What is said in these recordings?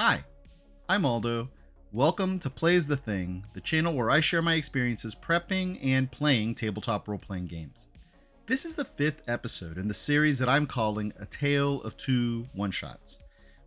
Hi, I'm Aldo. Welcome to Plays the Thing, the channel where I share my experiences prepping and playing tabletop role-playing games. This is the 5th episode in the series that I'm calling A Tale of Two One-Shots.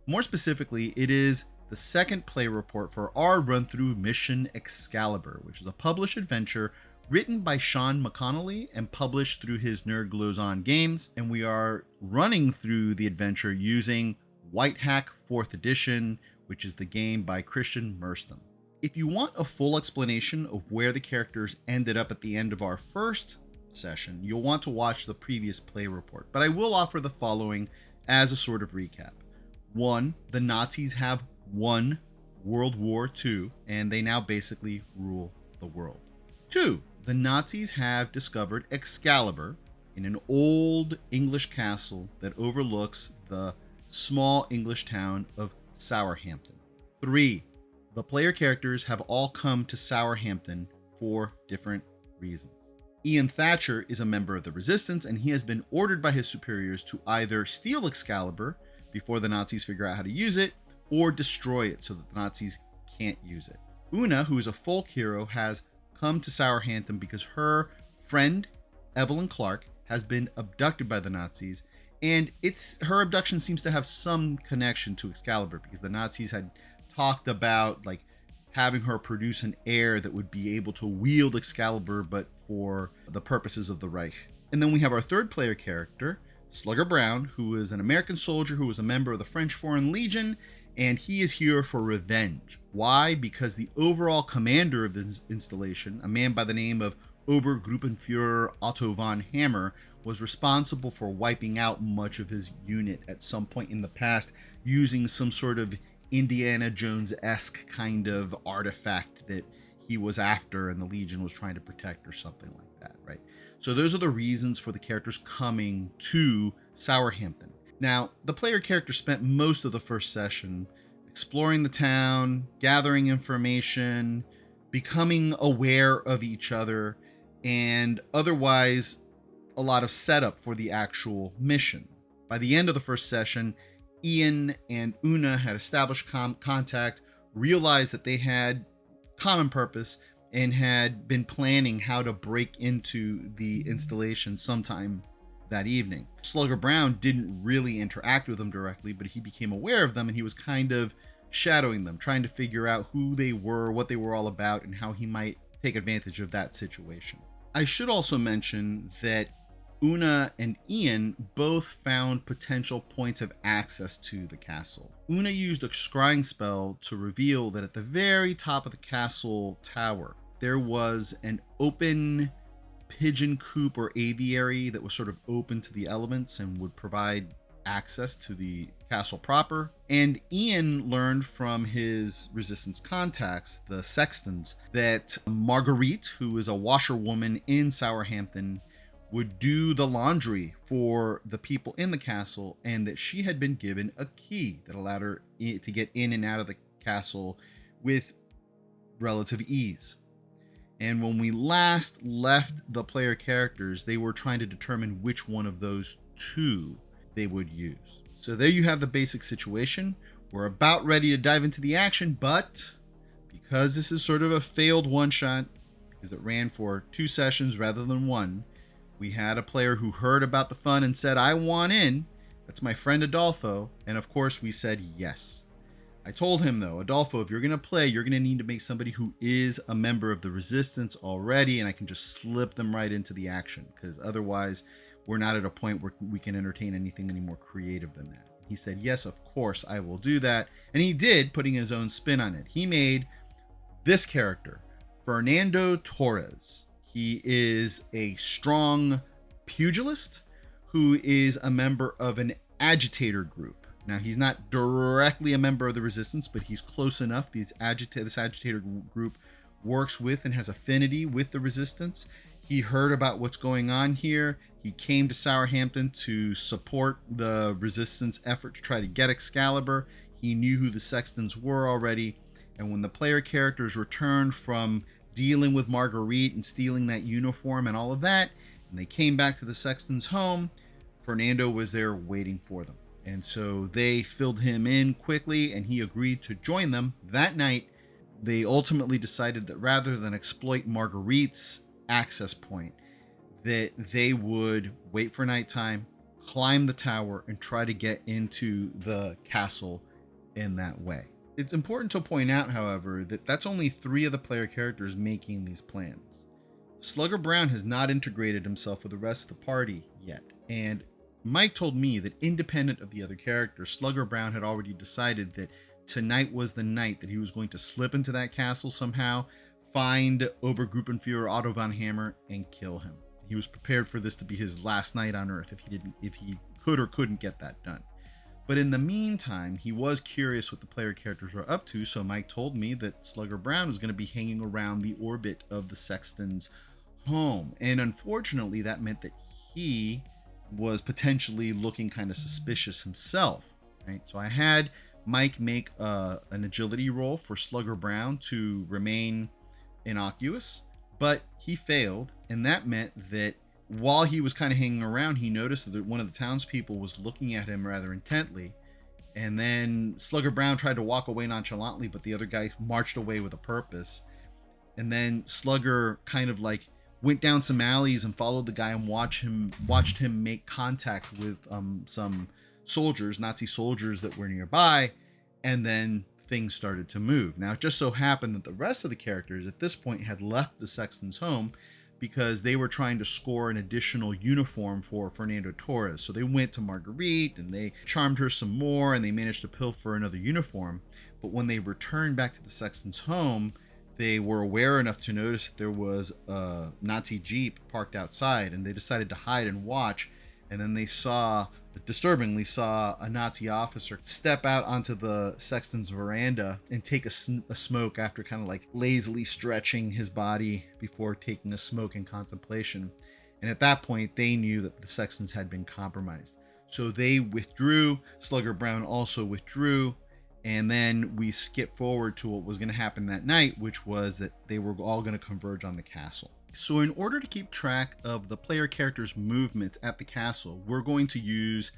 More specifically, it is the second play report for our run-through mission Excalibur, which is a published adventure written by Sean McConnelly and published through his Nerd Glows On Games, and we are running through the adventure using White Hack 4th edition, which is the game by Christian Merstham. If you want a full explanation of where the characters ended up at the end of our first session, you'll want to watch the previous play report, but I will offer the following as a sort of recap. 1. The Nazis have won World War II, and they now basically rule the world. 2. The Nazis have discovered Excalibur in an old English castle that overlooks the small English town of Southampton. 3. The player characters have all come to Southampton for different reasons. Ian Thatcher is a member of the Resistance, and he has been ordered by his superiors to either steal Excalibur before the Nazis figure out how to use it, or destroy it so that the Nazis can't use it. Una, who is a folk hero, has come to Southampton because her friend, Evelyn Clark, has been abducted by the Nazis, and her abduction seems to have some connection to Excalibur because the Nazis had talked about having her produce an heir that would be able to wield Excalibur, but for the purposes of the Reich. And then we have our third player character, Slugger Brown, who is an American soldier who was a member of the French Foreign Legion, and he is here for revenge. Why? Because the overall commander of this installation, a man by the name of Obergruppenführer Otto von Hammer, was responsible for wiping out much of his unit at some point in the past using some sort of Indiana Jones-esque kind of artifact that he was after and the Legion was trying to protect or something like that, right? So those are the reasons for the characters coming to Southampton. Now, the player character spent most of the first session exploring the town, gathering information, becoming aware of each other, and otherwise a lot of setup for the actual mission. By the end of the first session, Ian and Una had established contact, realized that they had common purpose, and had been planning how to break into the installation sometime that evening. Slugger Brown didn't really interact with them directly, but he became aware of them and he was kind of shadowing them, trying to figure out who they were, what they were all about, and how he might take advantage of that situation. I should also mention that Una and Ian both found potential points of access to the castle. Una used a scrying spell to reveal that at the very top of the castle tower, there was an open pigeon coop or aviary that was sort of open to the elements and would provide access to the castle proper. And Ian learned from his Resistance contacts, the Sextons, that Marguerite, who is a washerwoman in Southampton, would do the laundry for the people in the castle, and that she had been given a key that allowed her to get in and out of the castle with relative ease. And when we last left the player characters, they were trying to determine which one of those two they would use. So there you have the basic situation. We're about ready to dive into the action, but because this is sort of a failed one-shot, because it ran for 2 sessions rather than 1, we had a player who heard about the fun and said, "I want in." That's my friend Adolfo. And of course we said yes. I told him though, "Adolfo, if you're going to play, you're going to need to make somebody who is a member of the Resistance already, and I can just slip them right into the action, because otherwise we're not at a point where we can entertain anything any more creative than that." He said, "Yes, of course, I will do that." And he did, putting his own spin on it. He made this character, Fernando Torres. He is a strong pugilist who is a member of an agitator group. Now, he's not directly a member of the Resistance, but he's close enough. This agitator group works with and has affinity with the Resistance. He heard about what's going on here. He came to Southampton to support the Resistance effort to try to get Excalibur. He knew who the Sextons were already. And when the player characters returned from dealing with Marguerite and stealing that uniform and all of that, and they came back to the Sextons' home, Fernando was there waiting for them. And so they filled him in quickly and he agreed to join them. That night, they ultimately decided that rather than exploit Marguerite's access point, that they would wait for nighttime, climb the tower, and try to get into the castle in that way. It's important to point out, however, that that's only 3 of the player characters making these plans. Slugger Brown has not integrated himself with the rest of the party yet, and Mike told me that independent of the other characters, Slugger Brown had already decided that tonight was the night that he was going to slip into that castle somehow, find Obergruppenführer Otto von Hammer, and kill him. He was prepared for this to be his last night on Earth if he could or couldn't get that done. But in the meantime, he was curious what the player characters were up to, so Mike told me that Slugger Brown was going to be hanging around the orbit of the Sexton's home. And unfortunately, that meant that he was potentially looking kind of suspicious himself, right? So I had Mike make an agility roll for Slugger Brown to remain innocuous, but he failed, and that meant that while he was kind of hanging around, he noticed that one of the townspeople was looking at him rather intently, and then Slugger Brown tried to walk away nonchalantly, but the other guy marched away with a purpose. And then Slugger kind of like went down some alleys and followed the guy and watched him make contact with some soldiers, Nazi soldiers that were nearby, and then things started to move. Now, it just so happened that the rest of the characters at this point had left the Sexton's home because they were trying to score an additional uniform for Fernando Torres. So they went to Marguerite and they charmed her some more and they managed to pilfer another uniform. But when they returned back to the Sexton's home, they were aware enough to notice that there was a Nazi Jeep parked outside, and they decided to hide and watch. And then they disturbingly saw a Nazi officer step out onto the Sexton's veranda and take a smoke after kind of like lazily stretching his body before taking a smoke in contemplation. And at that point, they knew that the Sextons had been compromised. So they withdrew. Slugger Brown also withdrew. And then we skip forward to what was going to happen that night, which was that they were all going to converge on the castle. So in order to keep track of the player character's movements at the castle, we're going to use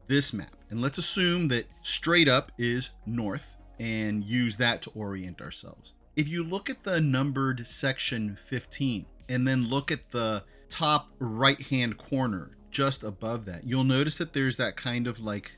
this map. And let's assume that straight up is north and use that to orient ourselves. If you look at the numbered section 15 and then look at the top right-hand corner just above that, you'll notice that there's that kind of like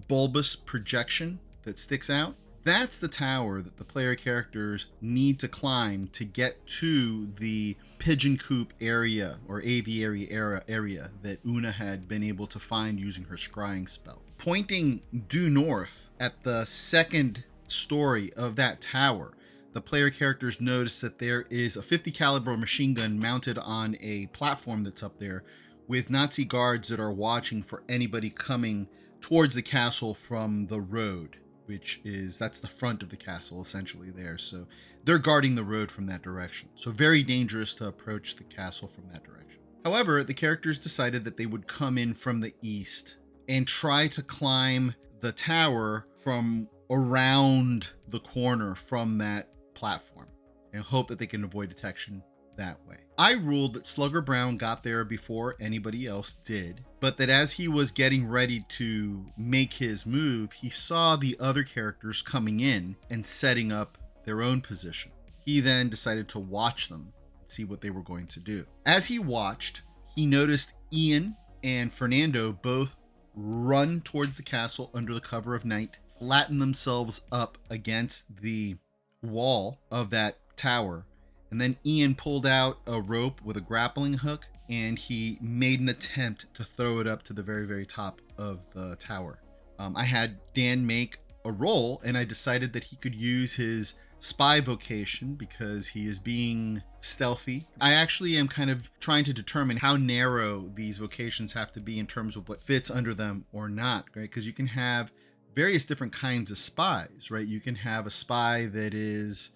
bulbous projection that sticks out. That's the tower that the player characters need to climb to get to the pigeon coop area or aviary area that Una had been able to find using her scrying spell. Pointing due north at the second story of that tower, the player characters notice that there is a 50 caliber machine gun mounted on a platform that's up there with Nazi guards that are watching for anybody coming towards the castle from the road, that's the front of the castle essentially there. So they're guarding the road from that direction. So very dangerous to approach the castle from that direction. However, the characters decided that they would come in from the east and try to climb the tower from around the corner from that platform and hope that they can avoid detection that way. I ruled that Slugger Brown got there before anybody else did, but that as he was getting ready to make his move, he saw the other characters coming in and setting up their own position. He then decided to watch them and see what they were going to do. As he watched, he noticed Ian and Fernando both run towards the castle under the cover of night, flatten themselves up against the wall of that tower. And then Ian pulled out a rope with a grappling hook and he made an attempt to throw it up to the very, very top of the tower. I had Dan make a roll and I decided that he could use his spy vocation because he is being stealthy. I actually am kind of trying to determine how narrow these vocations have to be in terms of what fits under them or not, right? Because you can have various different kinds of spies, right? You can have a spy that is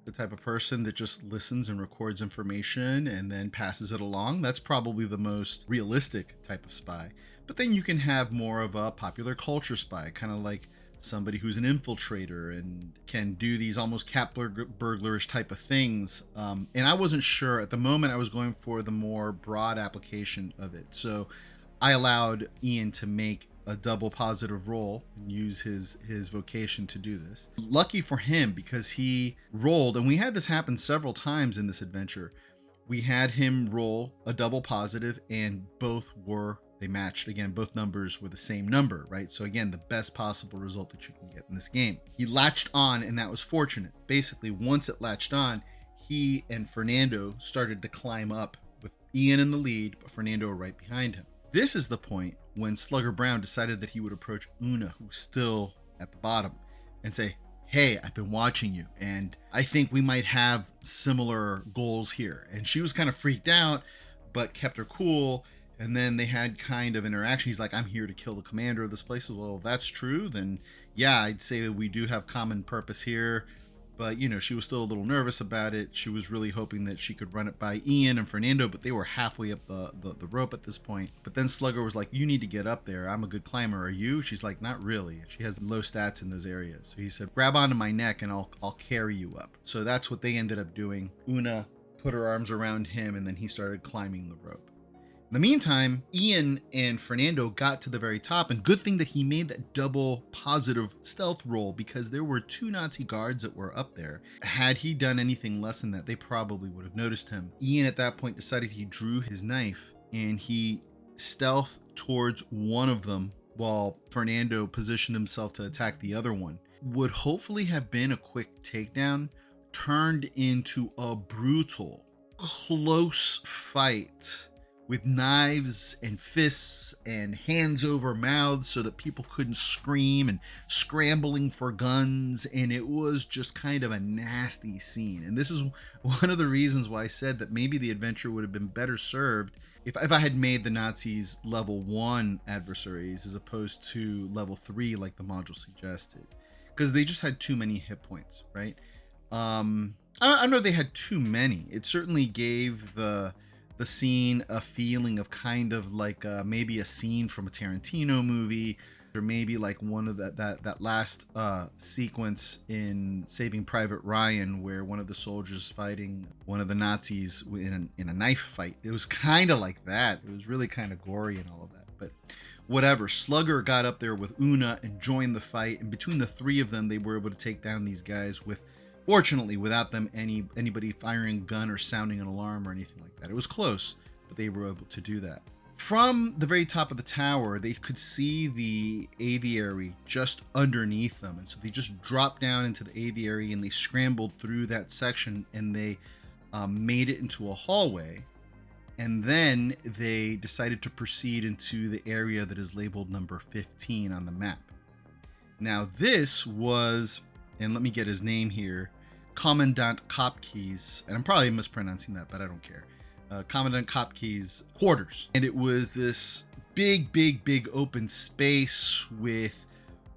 the type of person that just listens and records information and then passes it along. That's probably the most realistic type of spy. But then you can have more of a popular culture spy, kind of like somebody who's an infiltrator and can do these almost cat burglarish type of things. And I wasn't sure at the moment. I was going for the more broad application of it. So I allowed Ian to make a double positive roll and use his vocation to do this. Lucky for him, because he rolled, and we had this happen several times in this adventure. We had him roll a double positive, and they matched. Again, both numbers were the same number, right? So again, the best possible result that you can get in this game. He latched on, and that was fortunate. Basically, once it latched on, he and Fernando started to climb up, with Ian in the lead, but Fernando right behind him. This is the point when Slugger Brown decided that he would approach Una, who's still at the bottom, and say, "Hey, I've been watching you, and I think we might have similar goals here." And she was kind of freaked out, but kept her cool. And then they had kind of interaction. He's like, "I'm here to kill the commander of this place." Well, if that's true, then yeah, I'd say that we do have common purpose here. But, she was still a little nervous about it. She was really hoping that she could run it by Ian and Fernando, but they were halfway up the rope at this point. But then Slugger was like, "You need to get up there. I'm a good climber. Are you?" She's like, "Not really." She has low stats in those areas. So he said, "Grab onto my neck and I'll carry you up." So that's what they ended up doing. Una put her arms around him, and then he started climbing the rope. In the meantime, Ian and Fernando got to the very top, and good thing that he made that double positive stealth roll, because there were 2 Nazi guards that were up there. Had he done anything less than that, they probably would have noticed him. Ian at that point decided he drew his knife and he stealthed towards one of them while Fernando positioned himself to attack the other one. Would hopefully have been a quick takedown, turned into a brutal, close fight with knives and fists and hands over mouths so that people couldn't scream, and scrambling for guns. And it was just kind of a nasty scene. And this is one of the reasons why I said that maybe the adventure would have been better served if I had made the Nazis level 1 adversaries as opposed to level 3 like the module suggested, because they just had too many hit points, right? I don't know if they had too many. It certainly gave the scene a feeling of kind of like maybe a scene from a Tarantino movie, or maybe like one of that last sequence in Saving Private Ryan, where one of the soldiers fighting one of the Nazis in a knife fight. It was kind of like that. It was really kind of gory and all of that. But whatever, Slugger got up there with Una and joined the fight, and between the 3 of them, they were able to take down these guys fortunately, without them anybody firing a gun or sounding an alarm or anything like that. It was close, but they were able to do that. From the very top of the tower, they could see the aviary just underneath them. And so they just dropped down into the aviary, and they scrambled through that section, and they made it into a hallway. And then they decided to proceed into the area that is labeled number 15 on the map. Now this was, and let me get his name here, Commandant Kopke's, and I'm probably mispronouncing that, but I don't care. Commandant Kopke's quarters. And it was this big open space with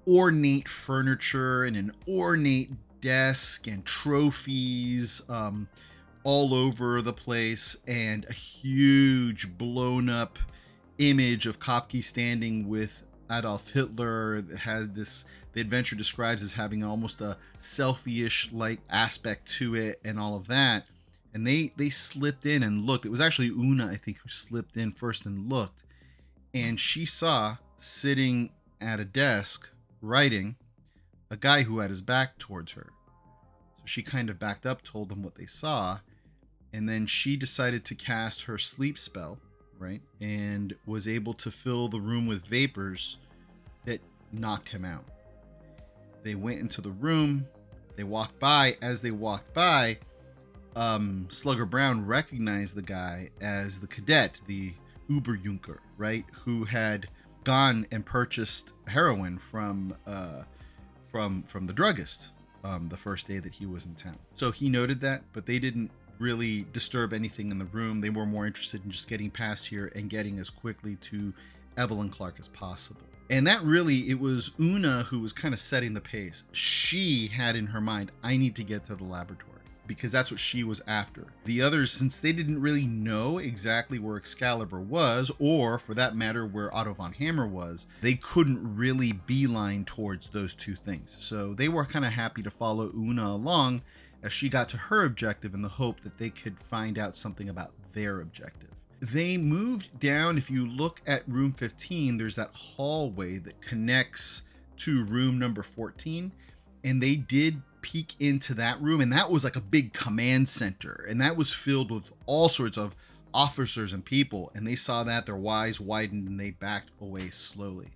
ornate furniture and an ornate desk and trophies all over the place, and a huge blown up image of Kopke standing with Adolf Hitler that had this, the adventure describes as having almost a selfie-ish like aspect to it and all of that. And they slipped in and looked. It was actually Una, I think, who slipped in first and looked. And she saw, sitting at a desk writing, a guy who had his back towards her. So she kind of backed up, told them what they saw, and then she decided to cast her sleep spell, right? And was able to fill the room with vapors that knocked him out. They went into the room. They walked by. As they walked by, Slugger Brown recognized the guy as the cadet, the Uberjunker, right? Who had gone and purchased heroin from the druggist the first day that he was in town. So he noted that, but they didn't really disturb anything in the room. They were more interested in just getting past here and getting as quickly to Evelyn Clark as possible. And that really, it was Una who was kind of setting the pace. She had in her mind, I need to get to the laboratory, because that's what she was after. The others, since they didn't really know exactly where Excalibur was, or for that matter, where Otto von Hammer was, they couldn't really beeline towards those two things. So they were kind of happy to follow Una along as she got to her objective in the hope that they could find out something about their objective. They moved down. If you look at room 15, there's that hallway that connects to room number 14. And they did peek into that room. And that was like a big command center. And that was filled with all sorts of officers and people. And they saw that, their eyes widened, and they backed away slowly.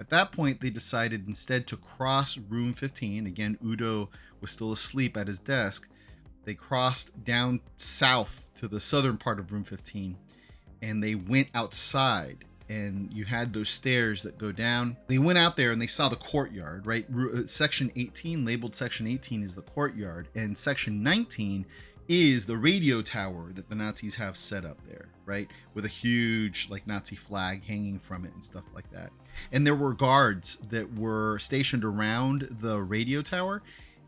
At that point, they decided instead to cross room 15. Again, Udo was still asleep at his desk. They crossed down south to the southern part of room 15, and they went outside, and you had those stairs that go down. They went out there and they saw the courtyard, right? Section 18, labeled section 18, is the courtyard, and section 19 is the radio tower that the Nazis have set up there, right? With a huge like Nazi flag hanging from it and stuff like that. And there were guards that were stationed around the radio tower.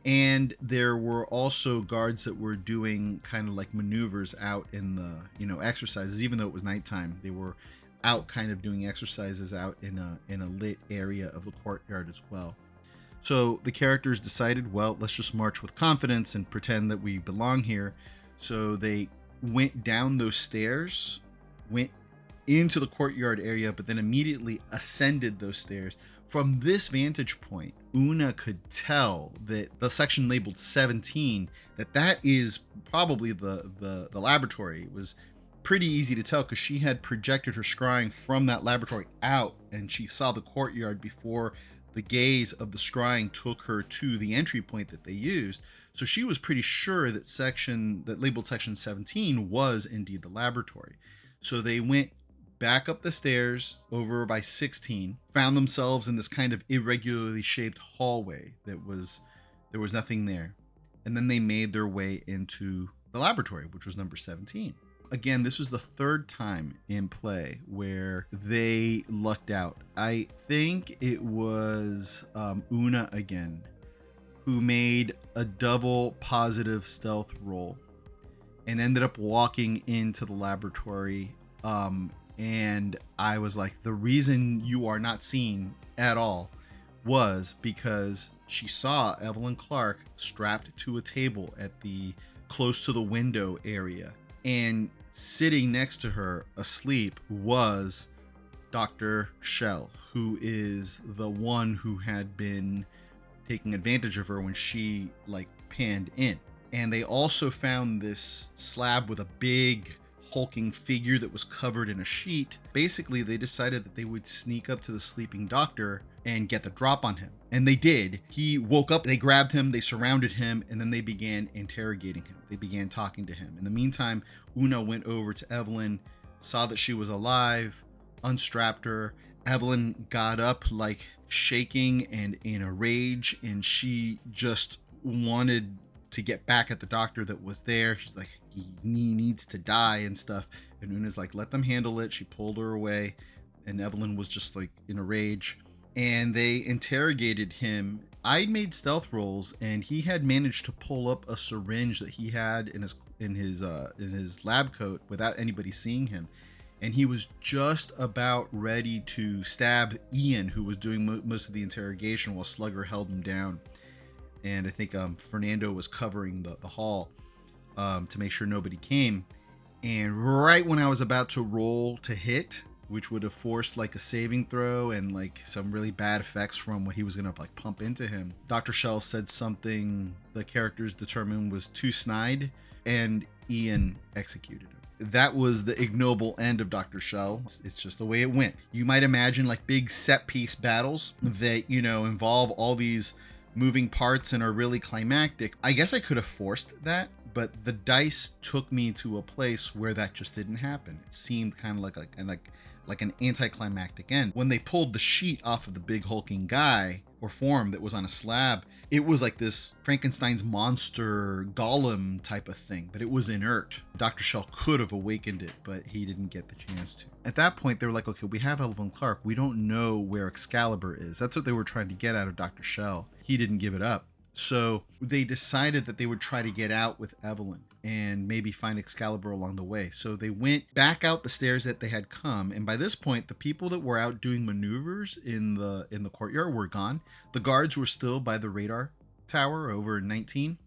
And there were also guards that were doing kind of like maneuvers out in the, exercises, even though it was nighttime. They were out kind of doing exercises out in a lit area of the courtyard as well. So the characters decided, well, let's just march with confidence and pretend that we belong here. So they went down those stairs, went into the courtyard area, but then immediately ascended those stairs. From this vantage point, Una could tell that the section labeled 17, that is probably the laboratory. It was pretty easy to tell because she had projected her scrying from that laboratory out, and she saw the courtyard before the gaze of the scrying took her to the entry point that they used. So she was pretty sure that labeled section 17 was indeed the laboratory. So they went back up the stairs over by 16, found themselves in this kind of irregularly shaped hallway there was nothing there. And then they made their way into the laboratory, which was number 17. Again, this was the third time in play where they lucked out. I think it was Una again who made a double positive stealth roll and ended up walking into the laboratory. And I was like, the reason you are not seen at all was because she saw Evelyn Clark strapped to a table at close to the window area. And sitting next to her, asleep, was Dr. Shell, who is the one who had been taking advantage of her when she panned in. And they also found this slab with a big hulking figure that was covered in a sheet. Basically, they decided that they would sneak up to the sleeping doctor and get the drop on him. And they did. He woke up, they grabbed him, they surrounded him, and then they began interrogating him. They began talking to him. In the meantime, Una went over to Evelyn, saw that she was alive, unstrapped her. Evelyn got up shaking and in a rage, and she just wanted to get back at the doctor that was there. She's like, he needs to die and stuff. And Una's like, let them handle it. She pulled her away, and Evelyn was just in a rage. And they interrogated him. I made stealth rolls, and he had managed to pull up a syringe that he had in his lab coat without anybody seeing him. And he was just about ready to stab Ian, who was doing most of the interrogation, while Slugger held him down. And I think Fernando was covering the hall to make sure nobody came. And right when I was about to roll to hit, which would have forced a saving throw and some really bad effects from what he was going to pump into him, Dr. Shell said something the characters determined was too snide, and Ian executed him. That was the ignoble end of Dr. Shell. It's just the way it went. You might imagine big set piece battles that, involve all these moving parts and are really climactic. I guess I could have forced that, but the dice took me to a place where that just didn't happen. It seemed kind of like an anticlimactic end. When they pulled the sheet off of the big hulking guy or form that was on a slab, it was like this Frankenstein's monster golem type of thing, but it was inert. Dr. Shell could have awakened it, but he didn't get the chance to. At that point, they were like, okay, we have Evelyn Clark. We don't know where Excalibur is. That's what they were trying to get out of Dr. Shell. He didn't give it up. So they decided that they would try to get out with Evelyn and maybe find Excalibur along the way. So they went back out the stairs that they had come. And by this point, the people that were out doing maneuvers in the courtyard were gone. The guards were still by the radar tower over in 19.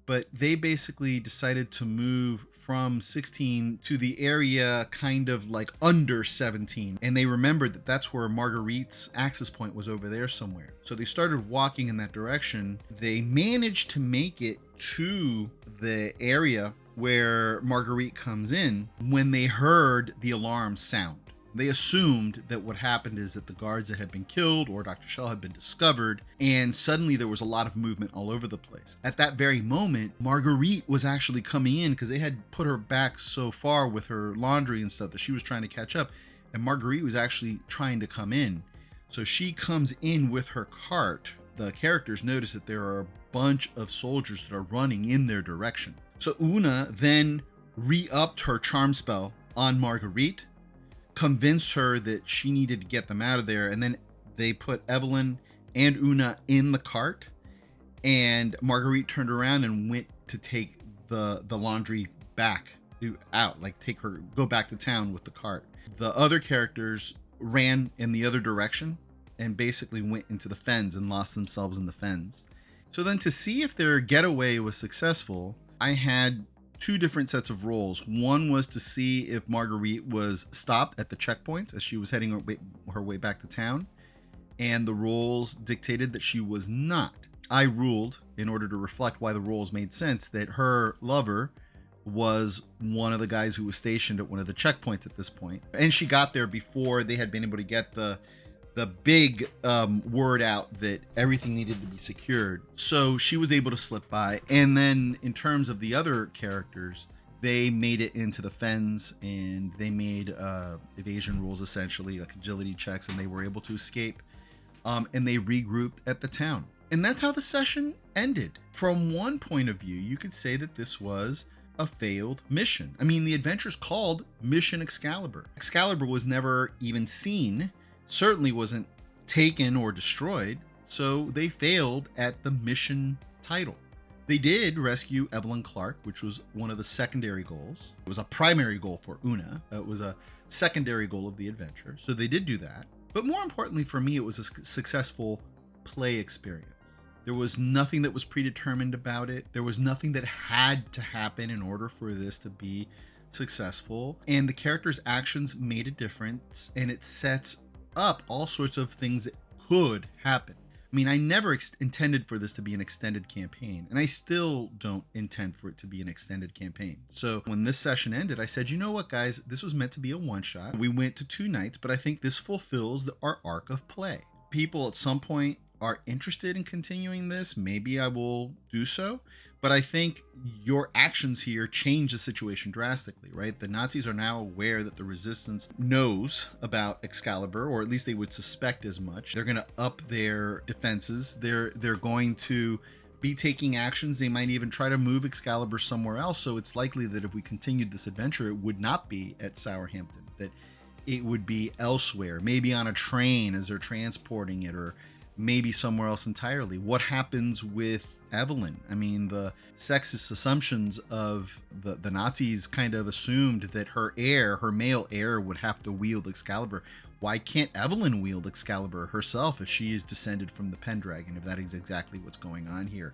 but they basically decided to move from 16 to the area kind of like under 17. And they remembered that that's where Marguerite's access point was, over there somewhere. So they started walking in that direction. They managed to make it to the area where Marguerite comes in when they heard the alarm sound. They assumed that what happened is that the guards that had been killed or Dr. Shell had been discovered, and suddenly there was a lot of movement all over the place. At that very moment, Marguerite was actually coming in because they had put her back so far with her laundry and stuff that she was trying to catch up, and Marguerite was actually trying to come in. So she comes in with her cart. The characters notice that there are a bunch of soldiers that are running in their direction. So Una then re-upped her charm spell on Marguerite, convinced her that she needed to get them out of there, and then they put Evelyn and Una in the cart, and Marguerite turned around and went to take the laundry back out, like go back to town with the cart. The other characters ran in the other direction and basically went into the fens and lost themselves in the fens. So then, to see if their getaway was successful, I had two different sets of roles. One was to see if Marguerite was stopped at the checkpoints as she was heading her way back to town, and the rules dictated that she was not. I ruled, in order to reflect why the rules made sense, that her lover was one of the guys who was stationed at one of the checkpoints at this point, and she got there before they had been able to get the big word out that everything needed to be secured. So she was able to slip by. And then in terms of the other characters, they made it into the fens, and they made evasion rules, essentially like agility checks, and they were able to escape. And they regrouped at the town. And that's how the session ended. From one point of view, you could say that this was a failed mission. I mean, the adventure's called Mission Excalibur. Excalibur was never even seen, certainly wasn't taken or destroyed, so they failed at the mission title. They did rescue Evelyn Clark, which was one of the secondary goals. It was a primary goal for Una. It was a secondary goal of the adventure, so they did do that. But more importantly for me, it was a successful play experience. There was nothing that was predetermined about it. There was nothing that had to happen in order for this to be successful, and the characters' actions made a difference, and it sets up all sorts of things that could happen. I mean, I never intended for this to be an extended campaign, and I still don't intend for it to be an extended campaign. So when this session ended, I said, you know what, guys, this was meant to be a one-shot. We went to 2 nights, but I think this fulfills our arc of play. People at some point are interested in continuing this, maybe I will do so. But I think your actions here change the situation drastically, right? The Nazis are now aware that the resistance knows about Excalibur, or at least they would suspect as much. They're going to up their defenses. They're going to be taking actions. They might even try to move Excalibur somewhere else. So it's likely that if we continued this adventure, it would not be at Southampton, that it would be elsewhere, maybe on a train as they're transporting it, or maybe somewhere else entirely. What happens with Evelyn? I mean, the sexist assumptions of the Nazis kind of assumed that her male heir would have to wield Excalibur. Why can't Evelyn wield Excalibur herself if she is descended from the Pendragon, if that is exactly what's going on here?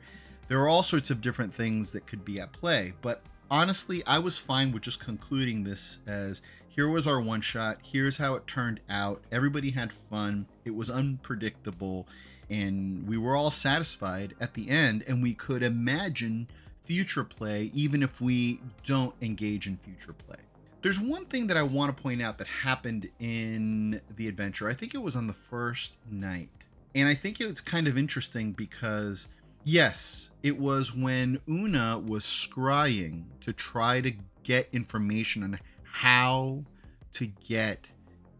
There are all sorts of different things that could be at play, but honestly, I was fine with just concluding this as, here was our one shot. Here's how it turned out. Everybody had fun. It was unpredictable, and we were all satisfied at the end, and we could imagine future play even if we don't engage in future play. There's one thing that I want to point out that happened in the adventure. I think it was on the first night, and I think it's kind of interesting because, yes, it was when Una was scrying to try to get information on how to get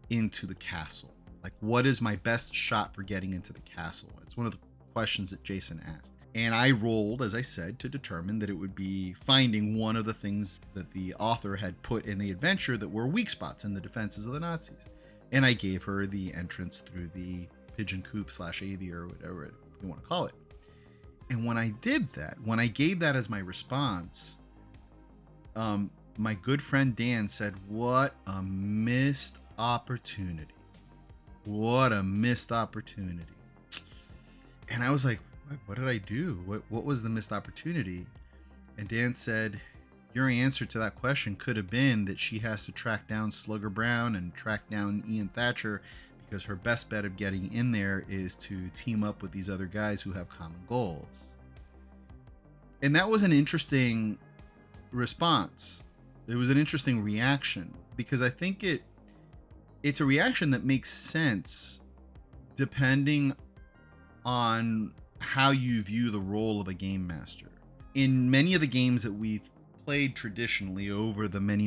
into the castle. Like, what is my best shot for getting into the castle? It's one of the questions that Jason asked. And I rolled, as I said, to determine that it would be finding one of the things that the author had put in the adventure that were weak spots in the defenses of the Nazis. And I gave her the entrance through the pigeon coop / aviary, or whatever you want to call it. And when I did that, when I gave that as my response, my good friend Dan said, "What a missed opportunity. What a missed opportunity." And I was like, what did I do? What was the missed opportunity? And Dan said, your answer to that question could have been that she has to track down Slugger Brown and track down Ian Thatcher, because her best bet of getting in there is to team up with these other guys who have common goals. And that was an interesting response. It was an interesting reaction, because I think it's a reaction that makes sense depending on how you view the role of a game master. In many of the games that we've played traditionally over the many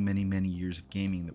years of gaming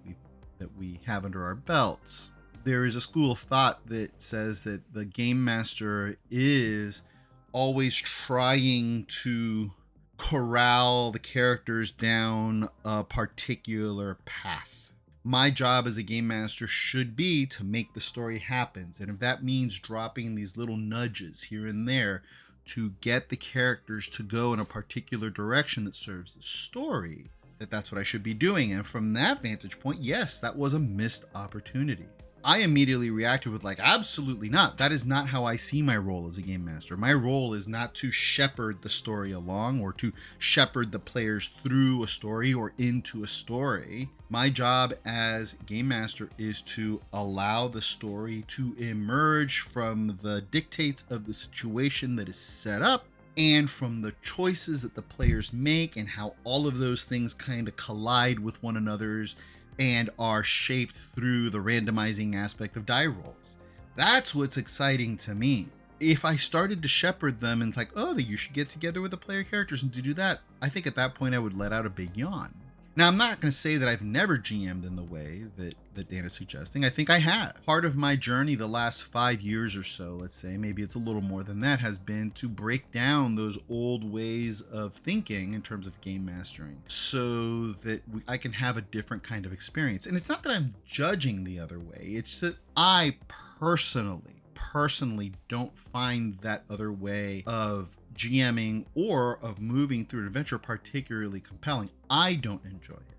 that we have under our belts, there is a school of thought that says that the game master is always trying to corral the characters down a particular path. My job as a game master should be to make the story happen. And if that means dropping these little nudges here and there to get the characters to go in a particular direction that serves the story, that's what I should be doing. And from that vantage point, yes, that was a missed opportunity. I immediately reacted with absolutely not. That is not how I see my role as a game master. My role is not to shepherd the story along or to shepherd the players through a story or into a story. My job as game master is to allow the story to emerge from the dictates of the situation that is set up and from the choices that the players make and how all of those things kind of collide with one another's and are shaped through the randomizing aspect of die rolls. That's what's exciting to me. If I started to shepherd them and you should get together with the player characters and to do that, I think at that point I would let out a big yawn. Now, I'm not going to say that I've never GM'd in the way that Dan is suggesting. I think I have. Part of my journey the last 5 years or so, let's say, maybe it's a little more than that, has been to break down those old ways of thinking in terms of game mastering so that I can have a different kind of experience. And it's not that I'm judging the other way. It's that I personally don't find that other way of GMing or of moving through an adventure particularly compelling. I don't enjoy it.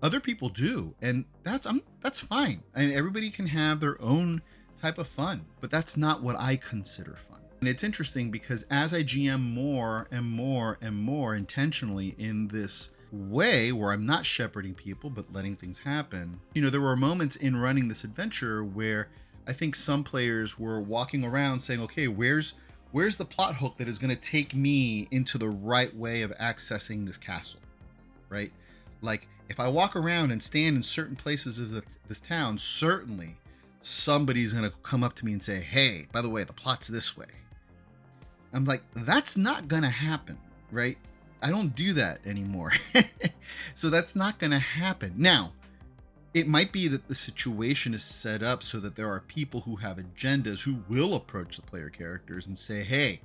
Other people do, and that's fine. I mean, everybody can have their own type of fun, but that's not what I consider fun. And it's interesting because as I GM more and more intentionally in this way where I'm not shepherding people but letting things happen, there were moments in running this adventure where I think some players were walking around saying, okay, where's the plot hook that is going to take me into the right way of accessing this castle, right? Like, if I walk around and stand in certain places of this town, certainly somebody's going to come up to me and say, hey, by the way, the plot's this way. I'm like, that's not going to happen, right? I don't do that anymore. So that's not going to happen. Now, it might be that the situation is set up so that there are people who have agendas who will approach the player characters and say, hey,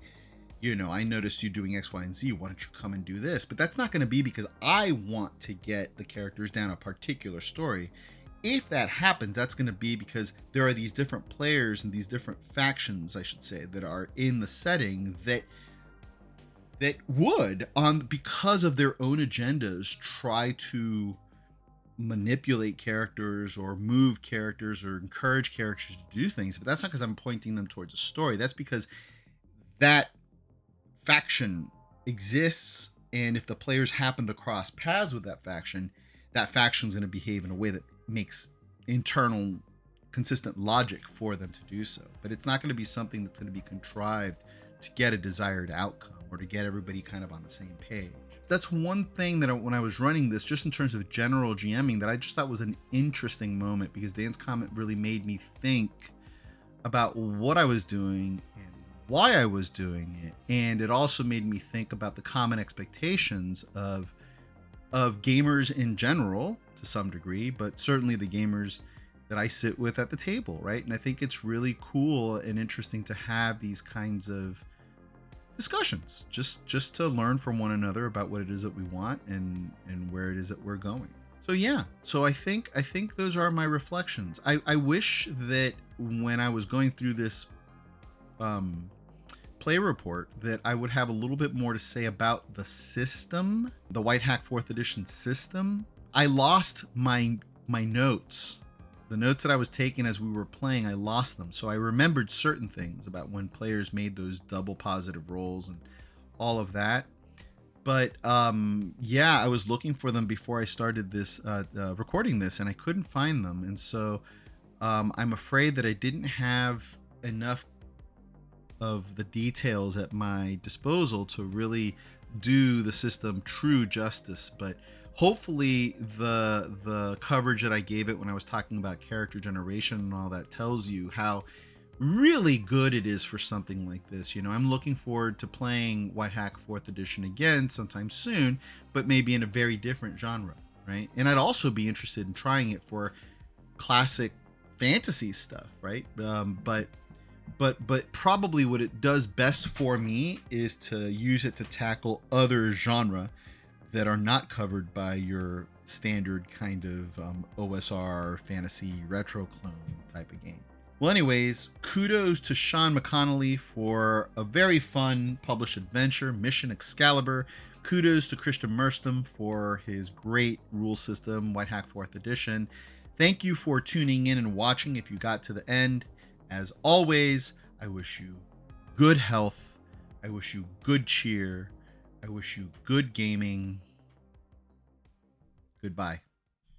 I noticed you doing X, Y, and Z. Why don't you come and do this? But that's not going to be because I want to get the characters down a particular story. If that happens, that's going to be because there are these different players and these different factions, I should say, that are in the setting that would, because of their own agendas, try to manipulate characters or move characters or encourage characters to do things. But that's not because I'm pointing them towards a story. That's because that faction exists, and if the players happen to cross paths with that faction is going to behave in a way that makes internal consistent logic for them to do so. But it's not going to be something that's going to be contrived to get a desired outcome or to get everybody kind of on the same page. That's one thing that when I was running this, just in terms of general GMing, that I just thought was an interesting moment, because Dan's comment really made me think about what I was doing and why I was doing it. And it also made me think about the common expectations of gamers in general, to some degree, but certainly the gamers that I sit with at the table, right? And I think it's really cool and interesting to have these kinds of discussions, just to learn from one another about what it is that we want and where it is that we're going. So yeah, so I think those are my reflections. I wish that when I was going through this play report that I would have a little bit more to say about the system, the White Hack 4th edition system. I lost my notes. The notes that I was taking as we were playing, I lost them. So I remembered certain things about when players made those double positive rolls and all of that. But yeah, I was looking for them before I started this recording this, and I couldn't find them. And so I'm afraid that I didn't have enough of the details at my disposal to really do the system true justice. But hopefully the coverage that I gave it when I was talking about character generation and all that tells you how really good it is for something like this. I'm looking forward to playing White Hack 4th edition again sometime soon, but maybe in a very different genre, right? And I'd also be interested in trying it for classic fantasy stuff, right? But probably what it does best for me is to use it to tackle other genre that are not covered by your standard kind of OSR fantasy retro cloning type of game. Well, anyways, kudos to Sean McConnelly for a very fun published adventure, Mission Excalibur. Kudos to Christian Merstham for his great rule system, White Hack 4th edition. Thank you for tuning in and watching if you got to the end. As always, I wish you good health. I wish you good cheer. I wish you good gaming. Goodbye.